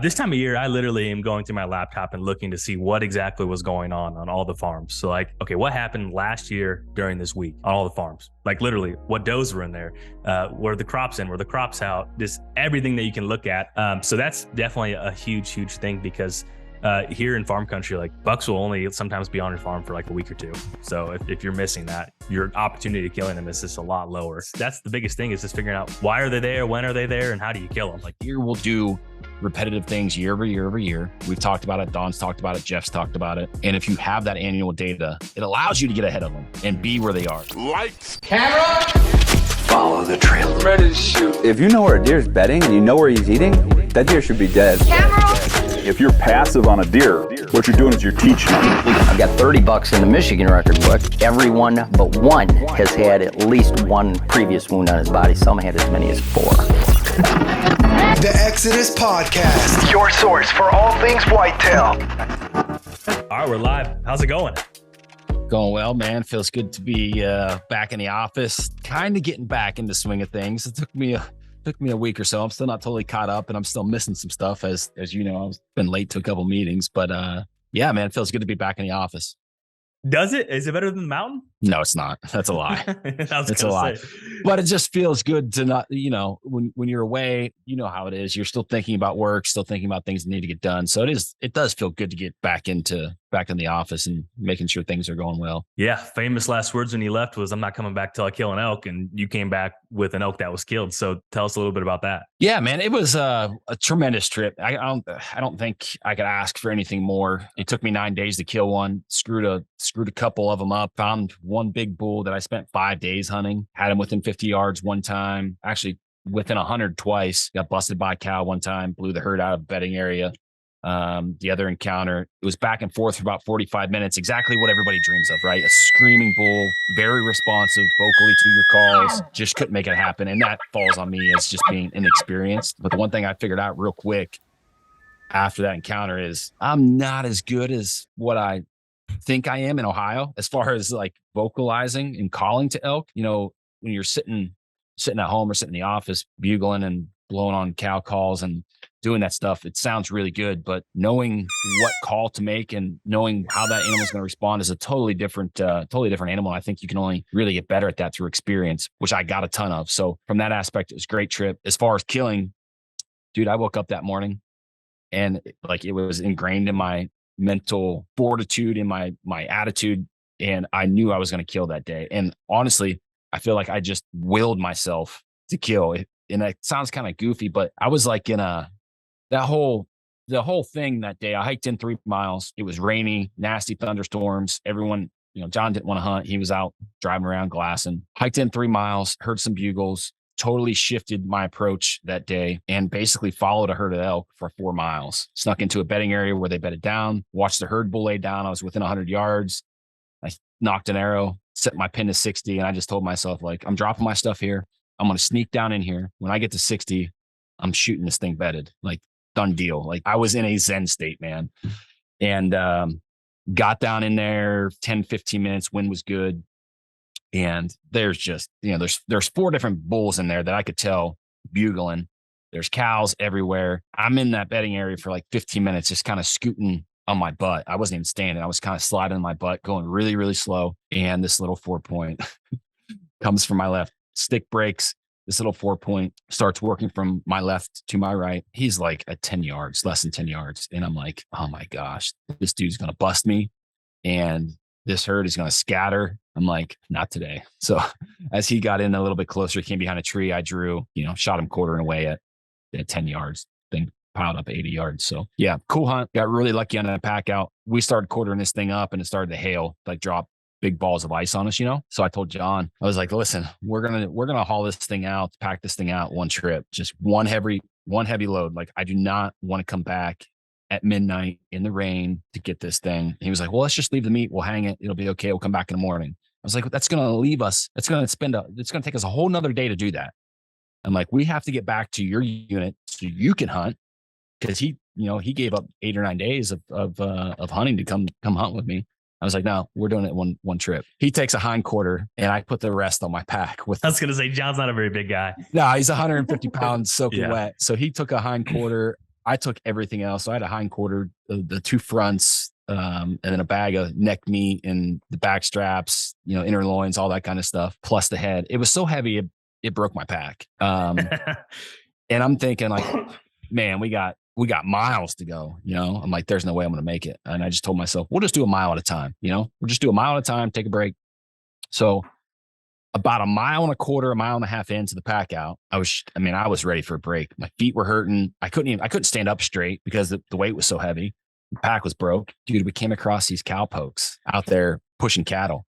This time of year, I literally am going through my laptop and looking to see what exactly was going on all the farms. So like, okay, what happened last year during this week on all the farms? Like literally what does were in there, were the crops in, were the crops out, just everything that you can look at. So that's definitely a huge thing because here in farm country, like bucks will only sometimes be on your farm for like a week or two. So if you're missing that, your opportunity to killing them is just a lot lower. That's the biggest thing, is just figuring out why are they there, when are they there, and how do you kill them? Like here we'll do repetitive things year over year. We've talked about it. Don's talked about it. Jeff's talked about it. And if you have that annual data, it allows you to get ahead of them and be where they are. Lights, camera, follow the trail. ready to shoot. If you know where a deer's bedding and you know where he's eating, that deer should be dead. Camera. If you're passive on a deer, what you're doing is you're teaching them. I've got 30 bucks in the Michigan record book. Everyone but one has had at least one previous wound on his body. Some had as many as 4. The Exodus Podcast, Your source for all things whitetail. All right, we're live. How's it going? Going well, man. Feels good to be back in the office. Kind of getting back into swing of things. It took me a week or so. I'm still not totally caught up, and I'm still missing some stuff. As you know, I've been late to a couple meetings, but yeah, man, it feels good to be back in the office. Does it? Is it better than the mountain? No, it's not. That's a lie. It's a lie. But it just feels good to not, when you're away, you know how it is. You're still thinking about work, still thinking about things that need to get done. So it does feel good to get back in the office and making sure things are going well. Yeah. Famous last words when you left was, "I'm not coming back till I kill an elk." And you came back with an elk that was killed. So tell us a little bit about that. Yeah, man, it was a tremendous trip. I don't think I could ask for anything more. It took me 9 days to kill one, screwed a couple of them up, found one big bull that I spent 5 days hunting, had him within 50 yards one time, actually within 100 twice, got busted by a cow one time, blew the herd out of the bedding area. The other encounter, it was back and forth for about 45 minutes, exactly what everybody dreams of, right? A screaming bull, very responsive vocally to your calls, just couldn't make it happen. And that falls on me as just being inexperienced. But the one thing I figured out real quick after that encounter is I'm not as good as what I think I am in Ohio, as far as like vocalizing and calling to elk. You know, when you're sitting at home or sitting in the office, bugling and blowing on cow calls and doing that stuff, it sounds really good, but knowing what call to make and knowing how that animal is going to respond is a totally different animal. I think you can only really get better at that through experience, which I got a ton of. So from that aspect, it was a great trip. As far as killing, dude, I woke up that morning and like it was ingrained in my mental fortitude, in my attitude, and I knew I was going to kill that day. And honestly, I feel like I just willed myself to kill. And it sounds kind of goofy, but I was like in the whole thing that day. I hiked in 3 miles. It was rainy, nasty thunderstorms. Everyone, John didn't want to hunt. He was out driving around glassing. Hiked in 3 miles, heard some bugles, totally shifted my approach that day, and basically followed a herd of elk for 4 miles. Snuck into a bedding area where they bedded down, watched the herd bull lay down. I was within 100 yards. I knocked an arrow, set my pin to 60, and I just told myself, like, I'm dropping my stuff here. I'm going to sneak down in here. When I get to 60, I'm shooting this thing bedded. Like, done deal. Like, I was in a Zen state, man. And got down in there 10, 15 minutes. Wind was good. And there's just, there's 4 different bulls in there that I could tell bugling. There's cows everywhere. I'm in that bedding area for like 15 minutes, just kind of scooting on my butt. I wasn't even standing. I was kind of sliding on my butt, going really, really slow. And this little 4-point comes from my left. Stick breaks. This little 4-point starts working from my left to my right. He's like at 10 yards, less than 10 yards. And I'm like, oh my gosh, this dude's going to bust me. And this herd is going to scatter. I'm like, not today. So as he got in a little bit closer, came behind a tree, I drew, shot him quartering away at 10 yards. Thing piled up 80 yards. So yeah, cool hunt. Got really lucky on that pack out. We started quartering this thing up and it started to hail, like drop big balls of ice on us, So I told John, I was like, listen, we're going to haul this thing out, pack this thing out one trip, just one heavy load. Like, I do not want to come back at midnight in the rain to get this thing. He was like, well, let's just leave the meat. We'll hang it. It'll be okay. We'll come back in the morning. I was like, that's going to leave us. It's going to take us a whole nother day to do that. I'm like, we have to get back to your unit so you can hunt. Cause he gave up 8 or 9 days of hunting to come hunt with me. I was like, no, we're doing it one trip. He takes a hind quarter and I put the rest on my pack. I was going to say, John's not a very big guy. No, he's 150 pounds soaking wet. So he took a hind quarter. I took everything else. So I had a hindquarter, the two fronts, and then a bag of neck meat and the back straps, inner loins, all that kind of stuff, plus the head. It was so heavy, it broke my pack. And I'm thinking like, man, we got miles to go. I'm like, there's no way I'm going to make it. And I just told myself, we'll just do a mile at a time. We'll just do a mile at a time, take a break. So about 1.25 miles, 1.5 miles into the pack out, I was ready for a break. My feet were hurting. I couldn't stand up straight because the weight was so heavy. The pack was broke. Dude, we came across these cowpokes out there pushing cattle.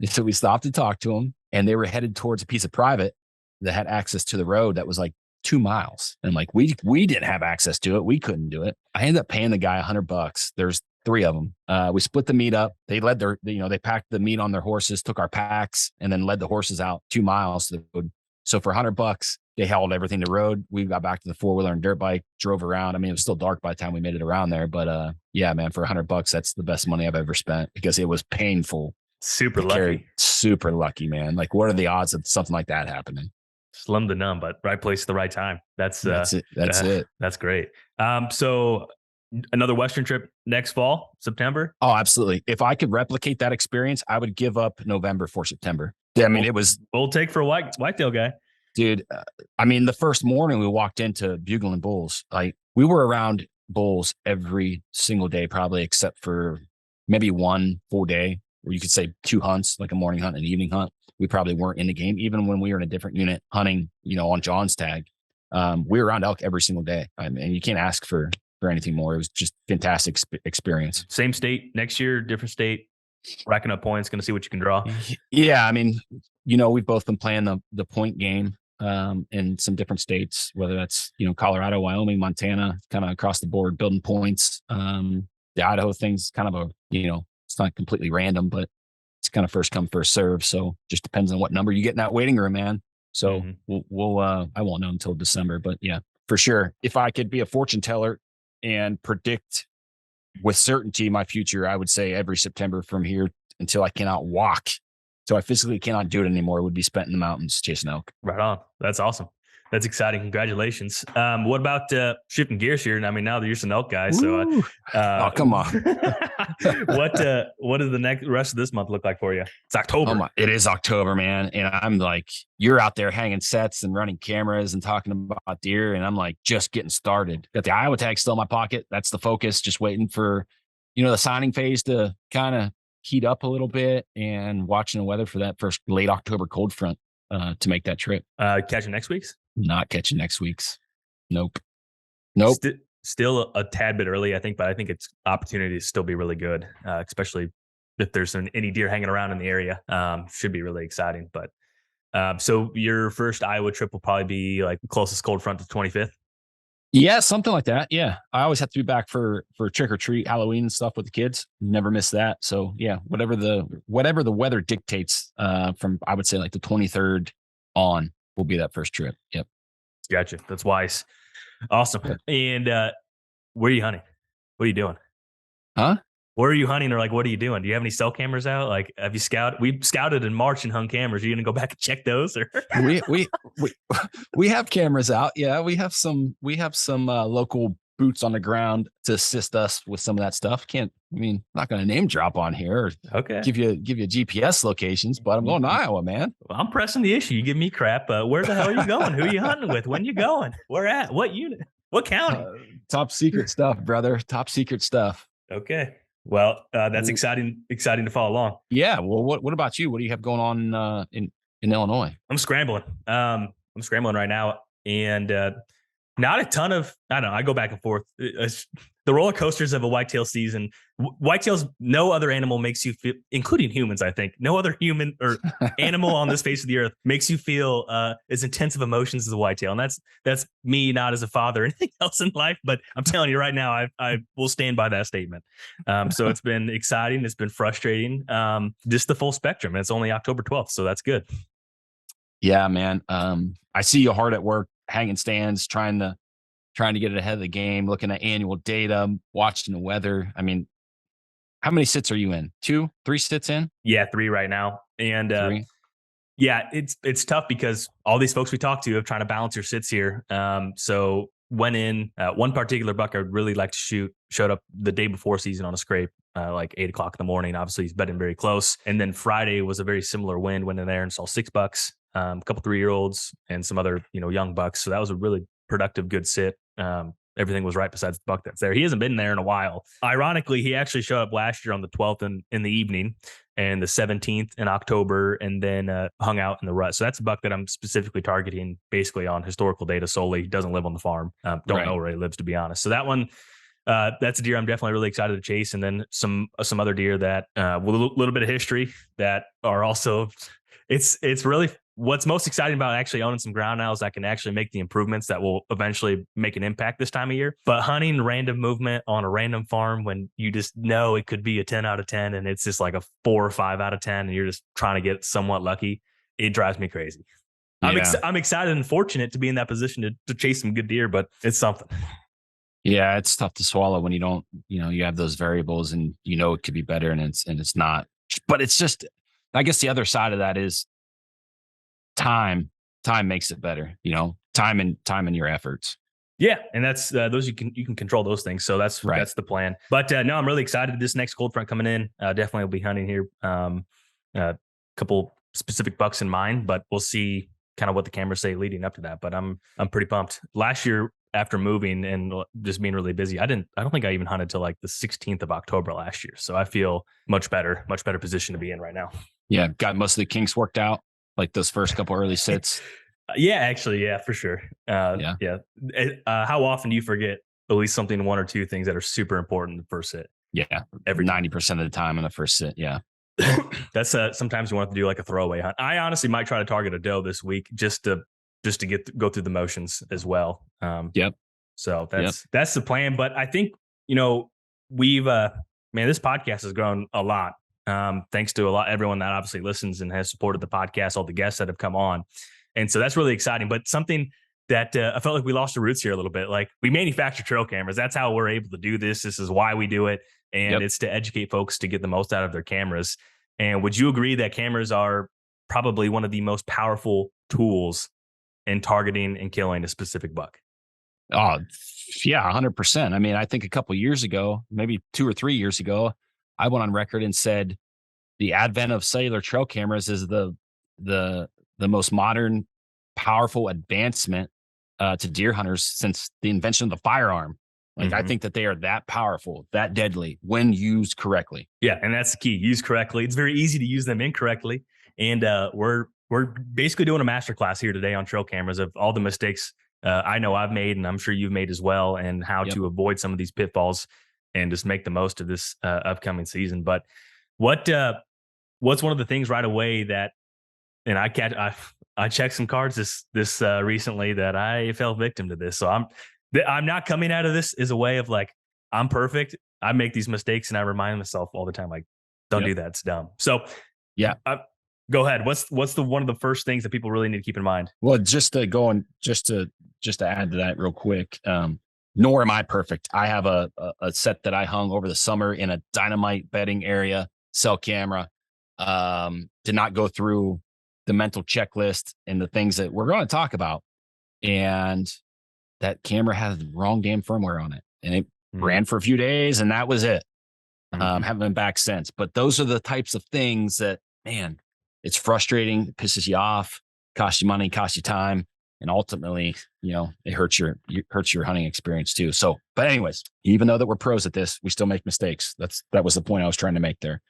And so we stopped to talk to them, and they were headed towards a piece of private that had access to the road that was like 2 miles. And I'm like, we didn't have access to it. We couldn't do it. I ended up paying the guy $100. There's 3 of them. We split the meat up. They led they packed the meat on their horses, took our packs, and then led the horses out 2 miles to the road. So for $100, they hauled everything to road. We got back to the 4-wheeler and dirt bike, drove around. I mean, it was still dark by the time we made it around there, but yeah, man, for $100, that's the best money I've ever spent because it was painful. Super lucky. Super lucky, man. Like, what are the odds of something like that happening? Slim to none, but right place at the right time. That's it. That's great. So another Western trip next fall, September. Oh, absolutely. If I could replicate that experience, I would give up November for September. Yeah, I mean, it was bold take for a whitetail guy, dude. The first morning we walked into bugling bulls, like we were around bulls every single day, probably except for maybe one full day where you could say 2 hunts, like a morning hunt and an evening hunt. We probably weren't in the game, even when we were in a different unit hunting, on John's tag. We were around elk every single day. And you can't ask for anything more. It was just fantastic experience. Same state next year, different state, racking up points, going to see what you can draw. Yeah. We've both been playing the point game in some different states, whether that's, Colorado, Wyoming, Montana, kind of across the board, building points. The Idaho thing's kind of it's not completely random, but it's kind of first come, first serve. So just depends on what number you get in that waiting room, man. So we'll I won't know until December, but yeah, for sure. If I could be a fortune teller and predict with certainty my future, I would say every September from here until I cannot walk, so I physically cannot do it anymore, would be spent in the mountains chasing elk. Right on. That's awesome. That's exciting. Congratulations. What about shifting gears here? I mean, now that you're an elk guy, so oh, come on. What does the rest of this month look like for you? It's October. It is October, man. And I'm like, you're out there hanging sets and running cameras and talking about deer. And I'm like, just getting started. Got the Iowa tag still in my pocket. That's the focus. Just waiting for, the signing phase to kind of heat up a little bit and watching the weather for that first late October cold front to make that trip. Catching next week's? Not catching next week's. Nope. Still a tad bit early, I think, but I think it's opportunity to still be really good, especially if there's any deer hanging around in the area. Should be really exciting. But so your first Iowa trip will probably be like the closest cold front to 25th. Yeah, something like that. Yeah, I always have to be back for trick or treat, Halloween and stuff with the kids. Never miss that. So yeah, whatever the weather dictates, from I would say like the 23rd on will be that first trip. Yep. Gotcha. That's wise. Awesome. And where are you hunting? What are you doing? Huh? Where are you hunting, or like what are you doing? Do you have any cell cameras out? Like, have you scouted? We scouted in March and hung cameras. Are you gonna go back and check those? Or we have cameras out. Yeah, we have some local boots on the ground to assist us with some of that stuff. Not gonna name drop on here. Or okay. Give you GPS locations, but I'm going to Iowa, man. Well, I'm pressing the issue. You give me crap. Where the hell are you going? Who are you hunting with? When you going? Where at? What unit? What county? Top secret stuff, brother. Top secret stuff. Okay. Well, that's exciting to follow along. Yeah. Well, what about you? What do you have going on in Illinois? I'm scrambling. I'm scrambling right now, and not a ton of. I don't know. I go back and forth. The roller coasters of a whitetail season. Whitetails. No other animal makes you feel, including humans. I think no other human or animal on this face of the earth makes you feel as intense of emotions as a whitetail, and that's me, not as a father or anything else in life. But I'm telling you right now, I will stand by that statement. So it's been exciting. It's been frustrating. Just the full spectrum. And it's only October 12th, so that's good. Yeah, man. I see you hard at work, hanging stands, trying to get it ahead of the game, looking at annual data, watching the weather. I mean, how many sits are you in? 2, 3 sits in? Yeah, 3 right now. And 3. Yeah, it's tough because all these folks we talk to have trying to balance your sits here. So went in. One particular buck I'd really like to shoot showed up the day before season on a scrape, like 8 o'clock in the morning. Obviously, he's bedding very close. And then Friday was a very similar wind. Went in there and saw 6 bucks, a couple 3-year-olds, and some other young bucks. So that was a really productive, good sit. Everything was right besides the buck that's there. He hasn't been there in a while. Ironically, he actually showed up last year on the 12th in the evening, and the 17th in October, and then hung out in the rut. So that's a buck that I'm specifically targeting basically on historical data solely. He doesn't live on the farm. Don't know where he lives, to be honest. So that one, that's a deer I'm definitely really excited to chase. And then some other deer that with a little bit of history that are also, it's really what's most exciting about actually owning some ground now is I can actually make the improvements that will eventually make an impact this time of year. But hunting random movement on a random farm when you just know it could be a 10 out of 10 and it's just like a 4 or 5 out of 10 and you're just trying to get somewhat lucky, it drives me crazy. Yeah. I'm excited and fortunate to be in that position to chase some good deer, but it's something. Yeah, it's tough to swallow when you don't, you have those variables and it could be better and it's not. But it's just, I guess the other side of that is time makes it better, time and your efforts. Yeah. And that's those you can control those things. So that's right. That's the plan. But no, I'm really excited. This next cold front coming in, definitely will be hunting here. A couple specific bucks in mind, but we'll see kind of what the cameras say leading up to that. But I'm pretty pumped. Last year, after moving and just being really busy, I don't think I even hunted till like the 16th of October last year. So I feel much better position to be in right now. Yeah. Got most of the kinks worked out. Like those first couple early sits. Yeah, actually. Yeah, for sure. Yeah. How often do you forget at least something, 1 or 2 things that are super important in the first sit? Yeah. Every 90% of the time in the first sit. Yeah. That's sometimes you want to do like a throwaway hunt. I honestly might try to target a doe this week just to go through the motions as well. Yep. So that's the plan. But I think, we've, this podcast has grown a lot. Thanks to everyone that obviously listens and has supported the podcast, all the guests that have come on. And so that's really exciting, but something that I felt like we lost the roots here a little bit. Like we manufacture trail cameras. That's how we're able to do this. This is why we do it. And it's to educate folks to get the most out of their cameras. And would you agree that cameras are probably one of the most powerful tools in targeting and killing a specific buck? Oh yeah, 100%. I mean, I think a couple of years ago, maybe 2 or 3 years ago, I went on record and said the advent of cellular trail cameras is the most modern, powerful advancement to deer hunters since the invention of the firearm. Like I think that they are that powerful, that deadly when used correctly. Yeah, and that's the key. Use correctly. It's very easy to use them incorrectly, and we're basically doing a masterclass here today on trail cameras of all the mistakes I know I've made, and I'm sure you've made as well, and how to avoid some of these pitfalls and just make the most of this upcoming season. But what's one of the things right away that, and I checked some cards this recently that I fell victim to this. So I'm not coming out of this as a way of like, I'm perfect. I make these mistakes and I remind myself all the time, like, don't do that. It's dumb. So yeah, go ahead. What's the one of the first things that people really need to keep in mind? Well, just to add to that real quick, nor am I perfect. I have a set that I hung over the summer in a dynamite bedding area, cell camera. Did not go through the mental checklist and the things that we're going to talk about. And that camera had the wrong damn firmware on it. And it ran for a few days and that was it. Haven't been back since. But those are the types of things that, man, it's frustrating, it pisses you off, costs you money, costs you time. And ultimately, it hurts your hunting experience too. So, but anyways, even though that we're pros at this, we still make mistakes. That was the point I was trying to make there.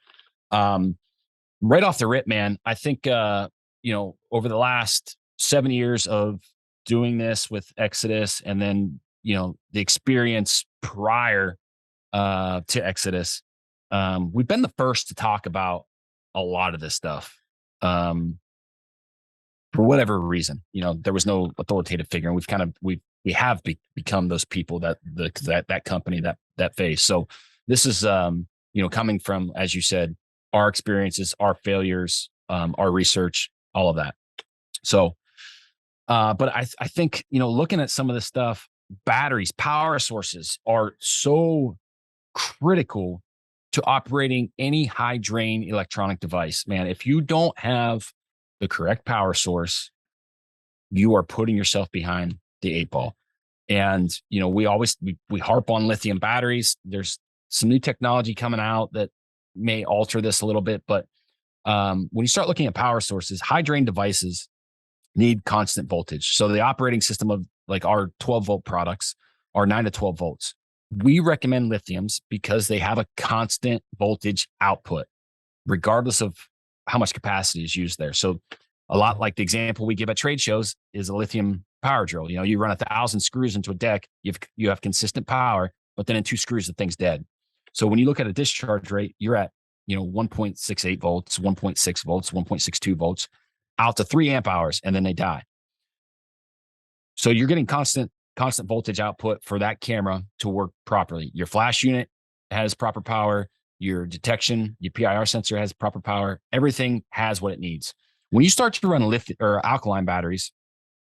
Right off the rip, man, I think, over the last 7 years of doing this with Exodus and then, the experience prior to Exodus, we've been the first to talk about a lot of this stuff. For whatever reason, there was no authoritative figure, and we have become those people that company, that face. So this is, coming from, as you said, our experiences, our failures, our research, all of that. So, but I think, looking at some of this stuff, batteries, power sources are so critical to operating any high drain electronic device, man. If you don't have the correct power source, you are putting yourself behind the 8 ball. And, we harp on lithium batteries. There's some new technology coming out that may alter this a little bit. But when you start looking at power sources, high drain devices need constant voltage. So the operating system of like our 12 volt products are 9 to 12 volts. We recommend lithiums because they have a constant voltage output, regardless of how much capacity is used there. So a lot like the example we give at trade shows is a lithium power drill. You run 1,000 screws into a deck, you have consistent power, but then in 2 screws, the thing's dead. So when you look at a discharge rate, you're at, 1.68 volts, 1.6 volts, 1.62 volts out to 3 amp hours, and then they die. So you're getting constant voltage output for that camera to work properly. Your flash unit has proper power. Your detection, your PIR sensor has proper power. Everything has what it needs. When you start to run lithium or alkaline batteries,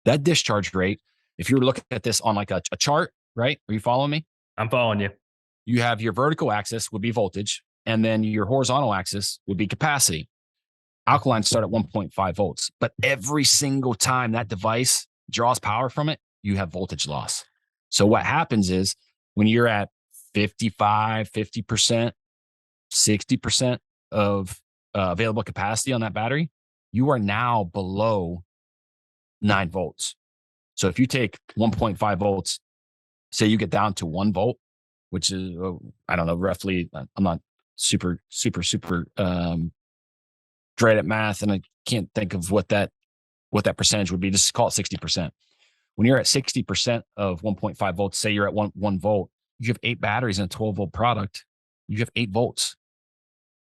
that discharge rate, if you're looking at this on like a chart, right? Are you following me? I'm following you. You have your vertical axis would be voltage, and then your horizontal axis would be capacity. Alkalines start at 1.5 volts, but every single time that device draws power from it, you have voltage loss. So what happens is when you're at 55, 50%, 60% of available capacity on that battery, you are now below 9 volts. So if you take 1.5 volts, say you get down to 1 volt, which is, I don't know, roughly, I'm not super great at math, and I can't think of what that percentage would be. Just call it 60%. When you're at 60% of 1.5 volts, say you're at 1 volt, you have 8 batteries in a 12 volt product, you have 8 volts.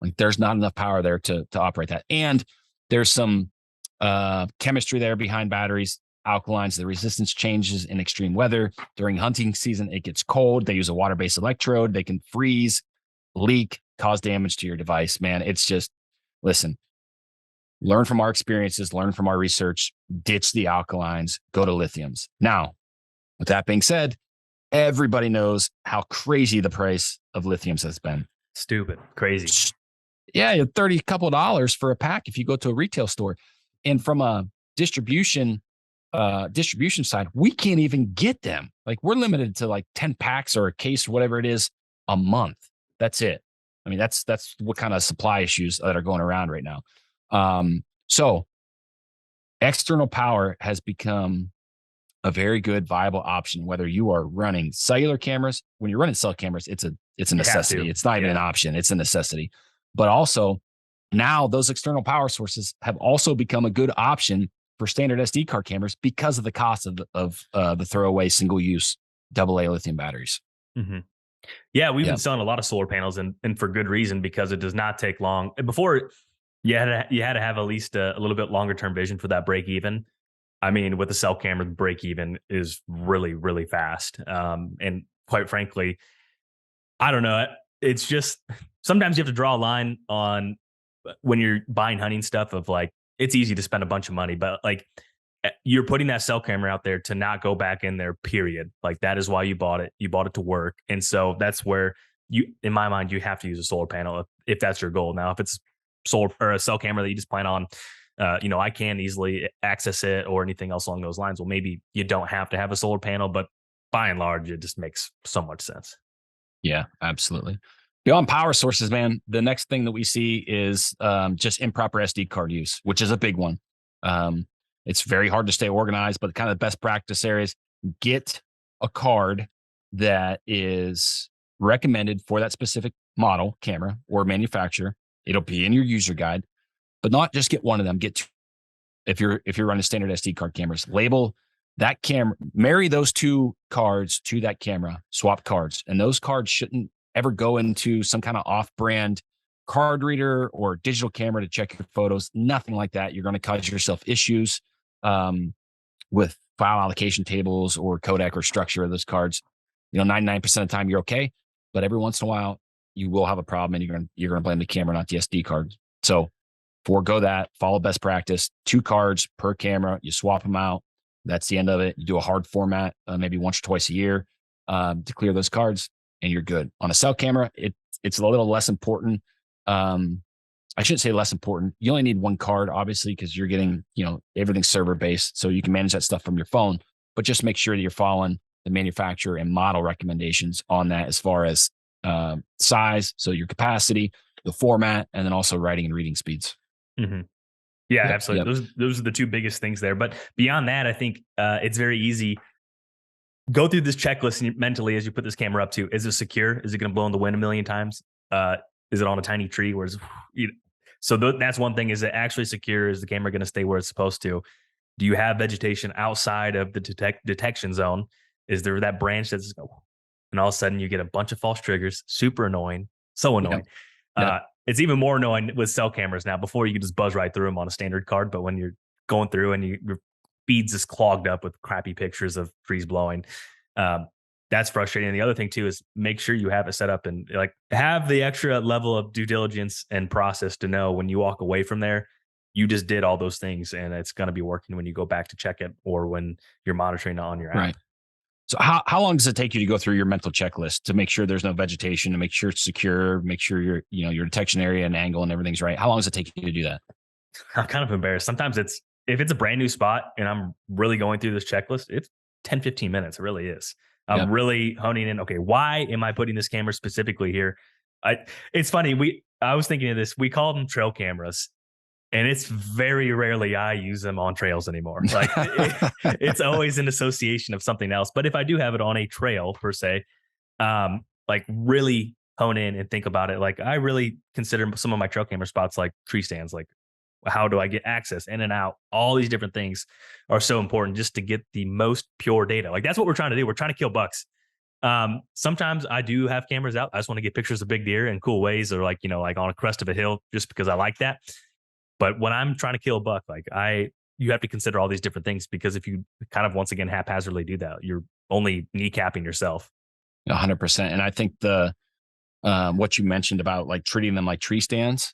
Like there's not enough power there to operate that. And there's some chemistry there behind batteries, alkalines. The resistance changes in extreme weather. During hunting season, it gets cold. They use a water-based electrode. They can freeze, leak, cause damage to your device. Man, it's just, listen, learn from our experiences, learn from our research, ditch the alkalines, go to lithiums. Now, with that being said, everybody knows how crazy the price of lithiums has been. Stupid, crazy. Yeah, $30 couple of dollars for a pack if you go to a retail store. And from a distribution side, we can't even get them. Like we're limited to like 10 packs or a case or whatever it is a month. That's it. I mean, that's what kind of supply issues that are going around right now. So external power has become a very good, viable option, whether you are running cellular cameras. When you're running cell cameras, it's a necessity. It's not even an option. It's a necessity. But also now those external power sources have also become a good option for standard SD card cameras because of the cost of the throwaway single use AA lithium batteries. Mm-hmm. Yeah, we've been selling a lot of solar panels, and for good reason, because it does not take long. Before, you had to have at least a little bit longer term vision for that break even. I mean, with the cell camera, the break even is really, really fast. And quite frankly, I don't know. It's just sometimes you have to draw a line on when you're buying hunting stuff of like, it's easy to spend a bunch of money, but like you're putting that cell camera out there to not go back in there, period. Like that is why you bought it. You bought it to work. And so that's where in my mind, you have to use a solar panel if that's your goal. Now, if it's solar or a cell camera that you just plan on, I can easily access it or anything else along those lines. Well, maybe you don't have to have a solar panel, but by and large, it just makes so much sense. Yeah, absolutely. Beyond power sources, man, the next thing that we see is just improper SD card use, which is a big one. It's very hard to stay organized, but kind of the best practice areas, get a card that is recommended for that specific model, camera, or manufacturer. It'll be in your user guide, but not just get one of them. Get two. If you're running standard SD card cameras, label that camera, marry those 2 cards to that camera, swap cards, and those cards shouldn't ever go into some kind of off-brand card reader or digital camera to check your photos. Nothing like that. You're going to cause yourself issues with file allocation tables or codec or structure of those cards. 99% of the time you're okay, but every once in a while you will have a problem, and you're going to blame the camera, not the SD card. So forego that. Follow best practice. 2 cards per camera. You swap them out. That's the end of it. You do a hard format, maybe once or twice a year to clear those cards, and you're good. On a cell camera, it's a little less important. I shouldn't say less important. You only need 1 card, obviously, because you're getting, everything's server based. So you can manage that stuff from your phone, but just make sure that you're following the manufacturer and model recommendations on that as far as size, so your capacity, the format, and then also writing and reading speeds. Mm-hmm. Yeah, Yep, absolutely. yep. Those are the two biggest things there. But beyond that, I think it's very easy. Go through this checklist mentally as you put this camera up to. Is it secure? Is it going to blow in the wind a million times? Is it on a tiny tree? So that's one thing. Is it actually secure? Is the camera going to stay where it's supposed to? Do you have vegetation outside of the detection zone? Is there that branch that's, and all of a sudden you get a bunch of false triggers? Super annoying. So annoying. It's even more annoying with cell cameras now. Before, you could just buzz right through them on a standard card, but when you're going through and your feed's just clogged up with crappy pictures of trees blowing, that's frustrating. And the other thing too is make sure you have it set up and like have the extra level of due diligence and process to know when you walk away from there, you just did all those things and it's going to be working when you go back to check it or when you're monitoring on your app. Right. So how long does it take you to go through your mental checklist to make sure there's no vegetation, to make sure it's secure, make sure your detection area and angle and everything's right? How long does it take you to do that? I'm kind of embarrassed. Sometimes if it's a brand new spot and I'm really going through this checklist, it's 10, 15 minutes. It really is. I'm really honing in. Okay, why am I putting this camera specifically here? It's funny. I was thinking of this. We call them trail cameras. And it's very rarely I use them on trails anymore. Like it's always an association of something else. But if I do have it on a trail per se, like really hone in and think about it. Like I really consider some of my trail camera spots like tree stands. Like how do I get access in and out? All these different things are so important just to get the most pure data. Like that's what we're trying to do. We're trying to kill bucks. Sometimes I do have cameras out. I just want to get pictures of big deer in cool ways or like on a crest of a hill just because I like that. But when I'm trying to kill a buck, you have to consider all these different things because if you kind of once again haphazardly do that, you're only kneecapping yourself. 100%. And I think what you mentioned about like treating them like tree stands,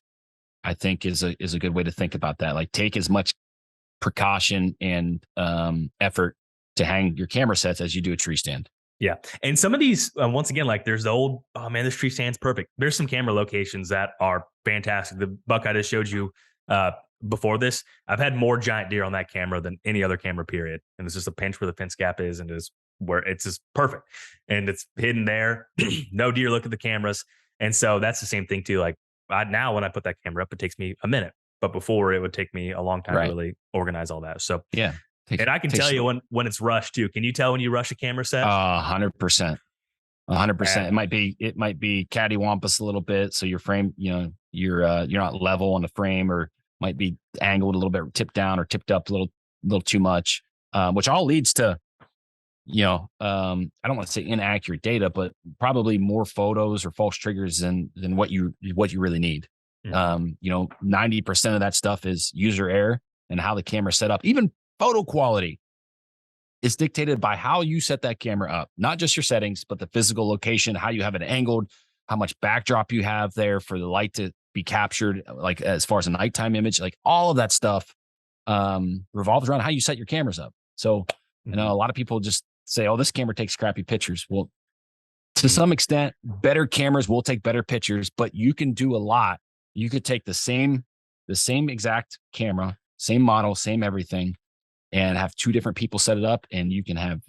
I think is a good way to think about that. Like take as much precaution and effort to hang your camera sets as you do a tree stand. Yeah. And some of these, once again, like there's the old, oh man, this tree stand's perfect. There's some camera locations that are fantastic. The buck I just showed you before this, I've had more giant deer on that camera than any other camera period. And it's just a pinch where the fence gap is and is where it's just perfect. And it's hidden there. No deer look at the cameras. And so that's the same thing too. Like now when I put that camera up, it takes me a minute, but before it would take me a long time to really organize all that. So yeah. And I can tell you when it's rushed too. Can you tell when you rush a camera set? 100%. 100%. It might be cattywampus a little bit. So your frame, you're not level on the frame, or might be angled a little bit, tipped down or tipped up a little too much, which all leads to, I don't want to say inaccurate data, but probably more photos or false triggers than what you really need. Mm-hmm. 90% of that stuff is user error and how the camera set up. Even photo quality is dictated by how you set that camera up, not just your settings, but the physical location, how you have it angled, how much backdrop you have there for the light to be captured, like as far as a nighttime image, like all of that stuff revolves around how you set your cameras up. So, a lot of people just say, oh, this camera takes crappy pictures. Well, to some extent, better cameras will take better pictures, but you can do a lot. You could take the same exact camera, same model, same everything, and have two different people set it up, and you can have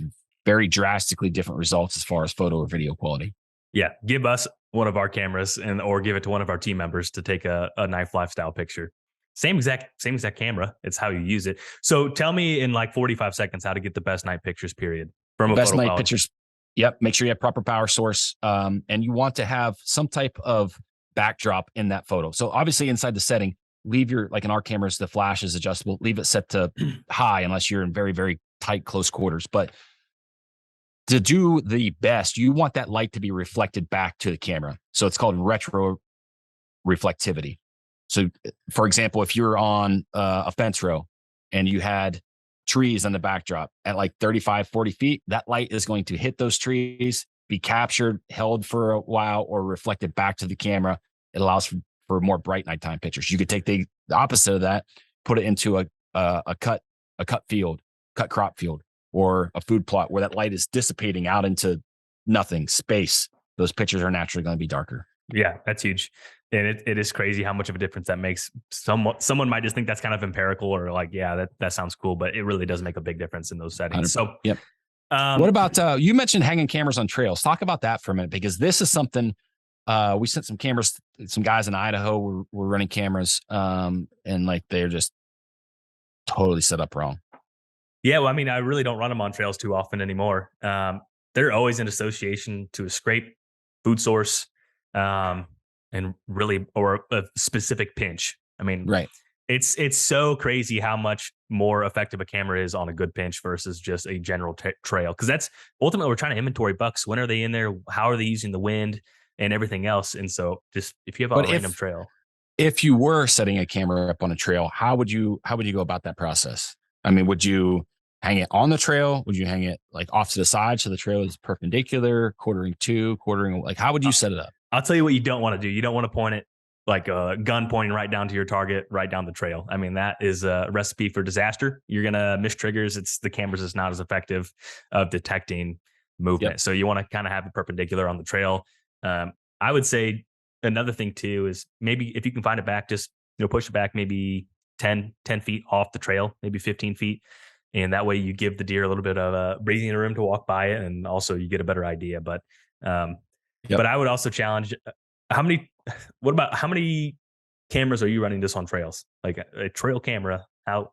very drastically different results as far as photo or video quality. Yeah. Give us one of our cameras or give it to one of our team members to take a knife lifestyle picture. Same exact camera. It's how you use it. So tell me in like 45 seconds how to get the best night pictures, period. From a best photo night quality. Pictures. Yep. Make sure you have proper power source. And you want to have some type of backdrop in that photo. So obviously inside the setting, leave like in our cameras, the flash is adjustable. Leave it set to high unless you're in very, very tight, close quarters. But to do the best, you want that light to be reflected back to the camera. So it's called retro reflectivity. So for example, if you're on a fence row and you had trees on the backdrop at like 35, 40 feet, that light is going to hit those trees, be captured, held for a while, or reflected back to the camera. It allows for more bright nighttime pictures. You could take the opposite of that, put it into a cut crop field, or a food plot where that light is dissipating out into nothing, space. Those pictures are naturally going to be darker. Yeah, that's huge. And it is crazy how much of a difference that makes. Someone might just think that's kind of empirical or like, yeah, that sounds cool, but it really does make a big difference in those settings. So yep. What about you mentioned hanging cameras on trails? Talk about that for a minute, because this is something we sent some cameras, some guys in Idaho were running cameras, and like they're just totally set up wrong. Yeah, well, I mean, I really don't run them on trails too often anymore. They're always in association to a scrape, food source, and really, or a specific pinch. I mean, Right. it's so crazy how much more effective a camera is on a good pinch versus just a general trail. Because that's ultimately, we're trying to inventory bucks. When are they in there? How are they using the wind and everything else? And so, just if you have a random trail, if you were setting a camera up on a trail, how would you go about that process? I mean, would you hang it on the trail? Would you hang it like off to the side so the trail is perpendicular, quartering? Like, how would you set it up? I'll tell you what you don't want to do. You don't want to point it like a gun pointing right down to your target, right down the trail. I mean, that is a recipe for disaster. You're going to miss triggers. The cameras is not as effective of detecting movement. Yep. So you want to kind of have it perpendicular on the trail. I would say another thing too is maybe if you can find it back, just, push it back maybe 10 feet off the trail, maybe 15 feet. And that way you give the deer a little bit of breathing room to walk by it. And also you get a better idea. But I would also challenge how many cameras are you running this on trails? Like a trail camera, how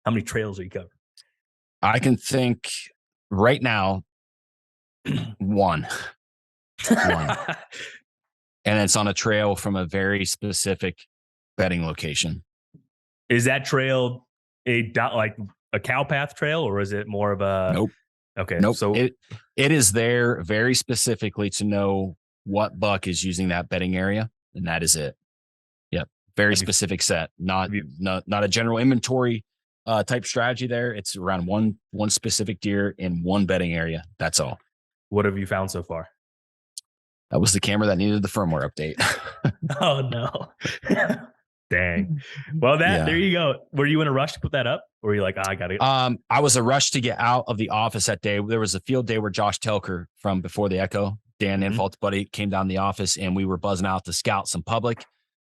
many trails are you covering? I can think right now, one. And it's on a trail from a very specific bedding location. Is that trail like a cow path trail, or is it more of a? Nope. Okay. Nope. So it is there very specifically to know what buck is using that bedding area, and that is it. Yep. Very specific set, not a general inventory type strategy there. It's around one specific deer in one bedding area. That's all. What have you found so far? That was the camera that needed the firmware update. Oh no. Dang. Well, there you go. Were you in a rush to put that up? Or were you like, I got it? I was a rush to get out of the office that day. There was a field day where Josh Telker from Before the Echo, Dan Infalt's buddy, came down the office, and we were buzzing out to scout some public.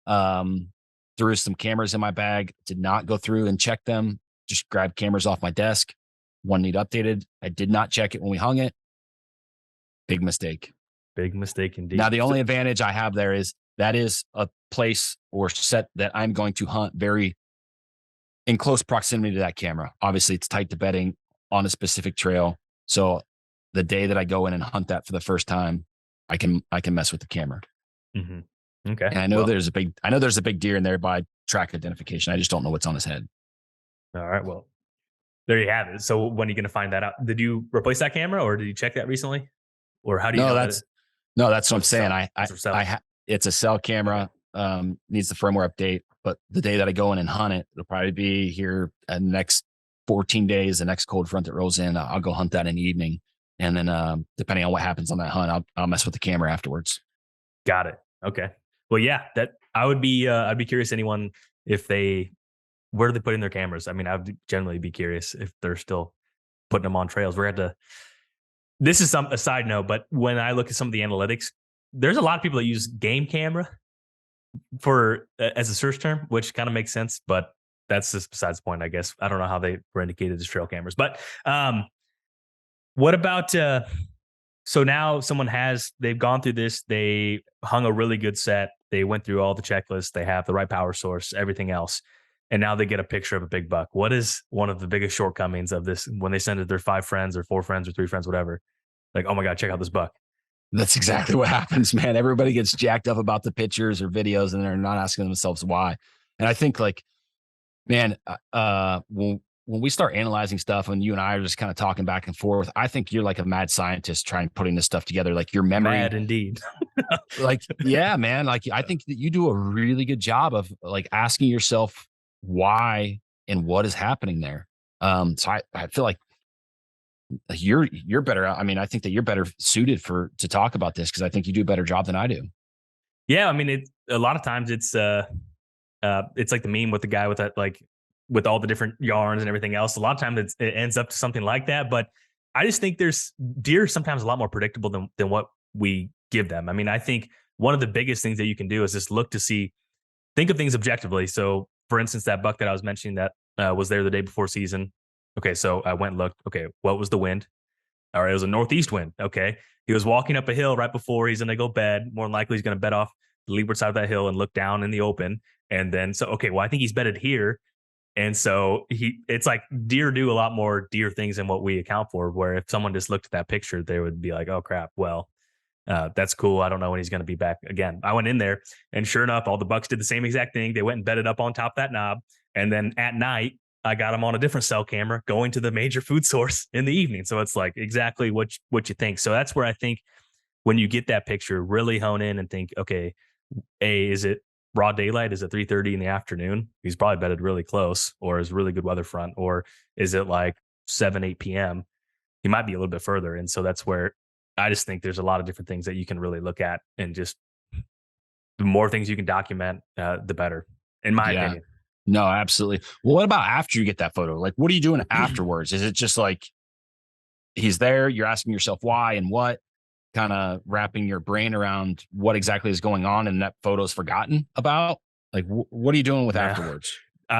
Threw some cameras in my bag, did not go through and check them. Just grabbed cameras off my desk. One need updated. I did not check it when we hung it. Big mistake. Big mistake indeed. Now, the only advantage I have there is that is a place or set that I'm going to hunt very in close proximity to that camera. Obviously, it's tight to bedding on a specific trail. So the day that I go in and hunt that for the first time, I can mess with the camera. Mm-hmm. Okay. And I know there's a big deer in there by track identification. I just don't know what's on his head. All right. Well, there you have it. So when are you going to find that out? Did you replace that camera, or did you check that recently? Or how do you know that's what I'm saying. It's a cell camera, needs the firmware update, but the day that I go in and hunt it, it'll probably be here in the next 14 days, the next cold front that rolls in. I'll go hunt that in the evening. And then depending on what happens on that hunt, I'll mess with the camera afterwards. Got it. Okay. Well, yeah, that I'd be curious anyone where are they putting their cameras? I mean, I'd generally be curious if they're still putting them on trails. This is a side note, but when I look at some of the analytics, there's a lot of people that use game camera as a search term, which kind of makes sense, but that's just besides the point, I guess. I don't know how they were indicated as trail cameras, but what about, so now they've gone through this, they hung a really good set. They went through all the checklists. They have the right power source, everything else. And now they get a picture of a big buck. What is one of the biggest shortcomings of this when they send it their 5 friends or 4 friends or 3 friends, whatever? Like, oh my God, check out this buck. That's exactly what happens, man. Everybody gets jacked up about the pictures or videos, and they're not asking themselves why. And I think, like, man, when we start analyzing stuff, and you and I are just kind of talking back and forth, I think you're like a mad scientist putting this stuff together. Like, your memory. Mad indeed. Like, yeah, man. Like, I think that you do a really good job of like asking yourself why and what is happening there. So I feel like you're better. I mean, I think that you're better suited to talk about this, because I think you do a better job than I do. Yeah, I mean, a lot of times it's like the meme with the guy with that, like, with all the different yarns and everything else. A lot of times it ends up to something like that. But I just think deer are sometimes a lot more predictable than what we give them. I mean, I think one of the biggest things that you can do is just think of things objectively. So, for instance, that buck that I was mentioning that was there the day before season. Okay, so I went and looked. Okay, what was the wind? All right, it was a northeast wind. Okay. He was walking up a hill right before he's going to go bed. More than likely, he's going to bed off the leeward side of that hill and look down in the open. And then, so, okay, well, I think he's bedded here. And so it's like deer do a lot more deer things than what we account for. Where if someone just looked at that picture, they would be like, oh, crap. Well, that's cool. I don't know when he's going to be back again. I went in there and sure enough, all the bucks did the same exact thing. They went and bedded up on top of that knob. And then at night, I got them on a different cell camera going to the major food source in the evening. So it's like exactly what you think. So that's where I think when you get that picture, really hone in and think, okay, is it broad daylight? Is it 3:30 in the afternoon? He's probably bedded really close, or is really good weather front, or is it like 7, 8 p.m.? He might be a little bit further. And so that's where I just think there's a lot of different things that you can really look at, and just the more things you can document, the better, in my opinion. No, absolutely. Well, what about after you get that photo? Like, what are you doing afterwards? Is it just like he's there, you're asking yourself why and what, kind of wrapping your brain around what exactly is going on and that photo's forgotten about? Like, what are you doing with afterwards?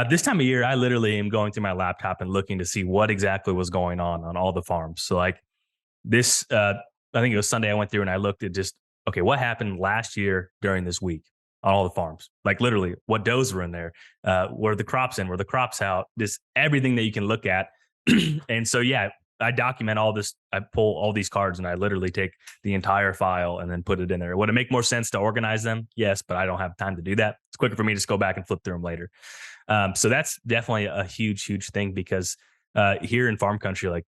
This time of year, I literally am going through my laptop and looking to see what exactly was going on all the farms. So like this, I think it was Sunday, I went through and I looked at just, okay, what happened last year during this week on all the farms? Like literally what does were in there, were the crops in, were the crops out, just everything that you can look at. And so, yeah, I document all this. I pull all these cards and I literally take the entire file and then put it in there. Would it make more sense to organize them? Yes, but I don't have time to do that. It's quicker for me to just go back and flip through them later. So that's definitely a huge, huge thing, because here in farm country, like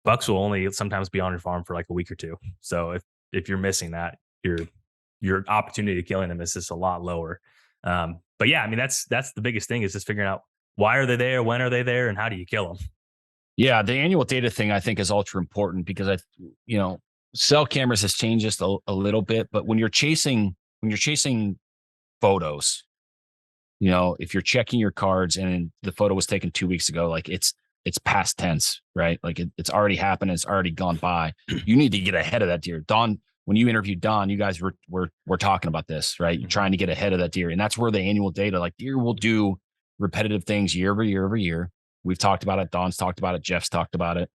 bucks will only sometimes be on your farm for like a week or two. So if you're missing that, your opportunity to killing them is just a lot lower. But yeah, I mean, that's the biggest thing, is just figuring out why are they there, when are they there, and how do you kill them? Yeah, the annual data thing I think is ultra important, because cell cameras has changed just a little bit, but when you're chasing photos, if you're checking your cards and the photo was taken 2 weeks ago, like it's past tense, right? Like it's already happened, it's already gone by. You need to get ahead of that deer. Don, when you interviewed Don, you guys were talking about this, right? You're trying to get ahead of that deer, and that's where the annual data, like deer will do repetitive things year over year over year. We've talked about it. Don's talked about it. Jeff's talked about it.